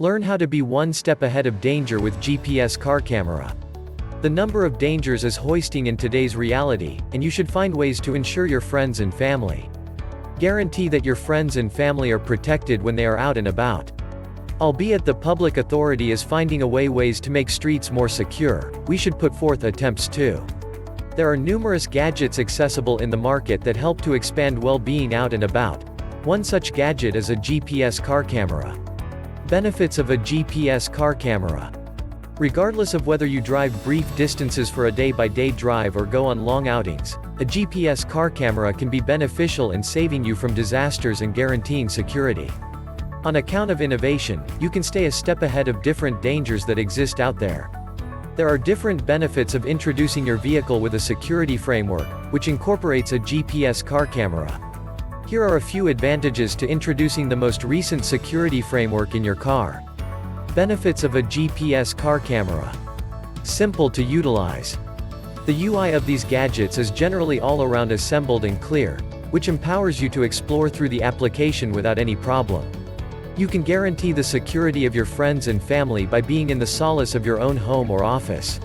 Learn how to be one step ahead of danger with GPS car camera. The number of dangers is hoisting in today's reality, and you should find ways to ensure your friends and family. Guarantee that your friends and family are protected when they are out and about. Albeit the public authority is finding ways to make streets more secure, we should put forth attempts too. There are numerous gadgets accessible in the market that help to expand well-being out and about. One such gadget is a GPS car camera. Benefits of a GPS car camera. Regardless of whether you drive brief distances for a day-by-day drive or go on long outings, a GPS car camera can be beneficial in saving you from disasters and guaranteeing security. On account of innovation, you can stay a step ahead of different dangers that exist out there. There are different benefits of introducing your vehicle with a security framework, which incorporates a GPS car camera. Here are a few advantages to introducing the most recent security framework in your car. Benefits of a GPS car camera. Simple to utilize. The UI of these gadgets is generally all around assembled and clear, which empowers you to explore through the application without any problem. You can guarantee the security of your friends and family by being in the solace of your own home or office.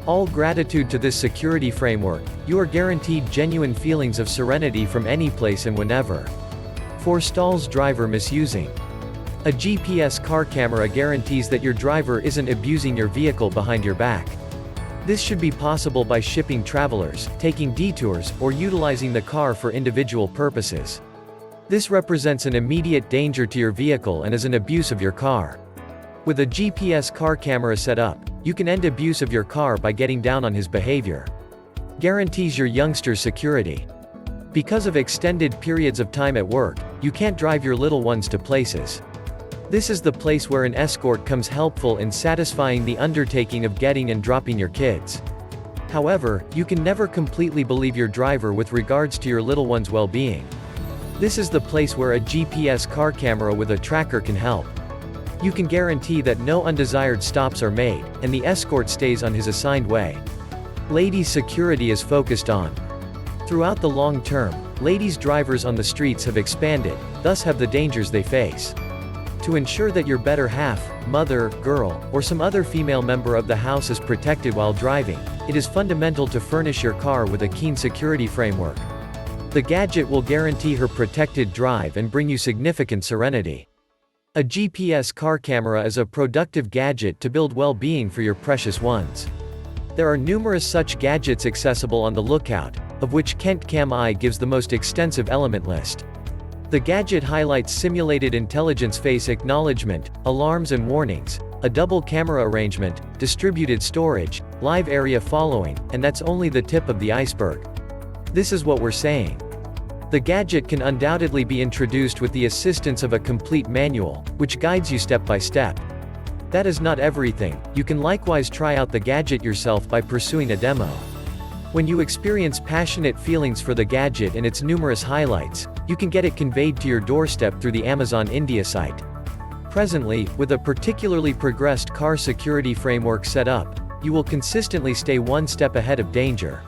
All gratitude to this security framework, you are guaranteed genuine feelings of serenity from any place and whenever. Forestalls driver misusing. A GPS car camera guarantees that your driver isn't abusing your vehicle behind your back. This should be possible by shipping travelers, taking detours, or utilizing the car for individual purposes. This represents an immediate danger to your vehicle and is an abuse of your car. With a GPS car camera set up, you can end abuse of your car by getting down on his behavior. Guarantees your youngster's security. Because of extended periods of time at work, you can't drive your little ones to places. This is the place where an escort comes helpful in satisfying the undertaking of getting and dropping your kids. However, you can never completely believe your driver with regards to your little one's well-being. This is the place where a GPS car camera with a tracker can help. You can guarantee that no undesired stops are made, and the escort stays on his assigned way. Ladies' security is focused on. Throughout the long term, ladies' drivers on the streets have expanded, thus have the dangers they face. To ensure that your better half, mother, girl, or some other female member of the house is protected while driving, it is fundamental to furnish your car with a keen security framework. The gadget will guarantee her protected drive and bring you significant serenity. A GPS car camera is a productive gadget to build well-being for your precious ones. There are numerous such gadgets accessible on the lookout, of which Kent Cam I gives the most extensive element list. The gadget highlights simulated intelligence face acknowledgement, alarms and warnings, a double camera arrangement, distributed storage, live area following, and that's only the tip of the iceberg. This is what we're saying. The gadget can undoubtedly be introduced with the assistance of a complete manual, which guides you step by step. That is not everything, you can likewise try out the gadget yourself by pursuing a demo. When you experience passionate feelings for the gadget and its numerous highlights, you can get it conveyed to your doorstep through the Amazon India site. Presently, with a particularly progressed car security framework set up, you will consistently stay one step ahead of danger.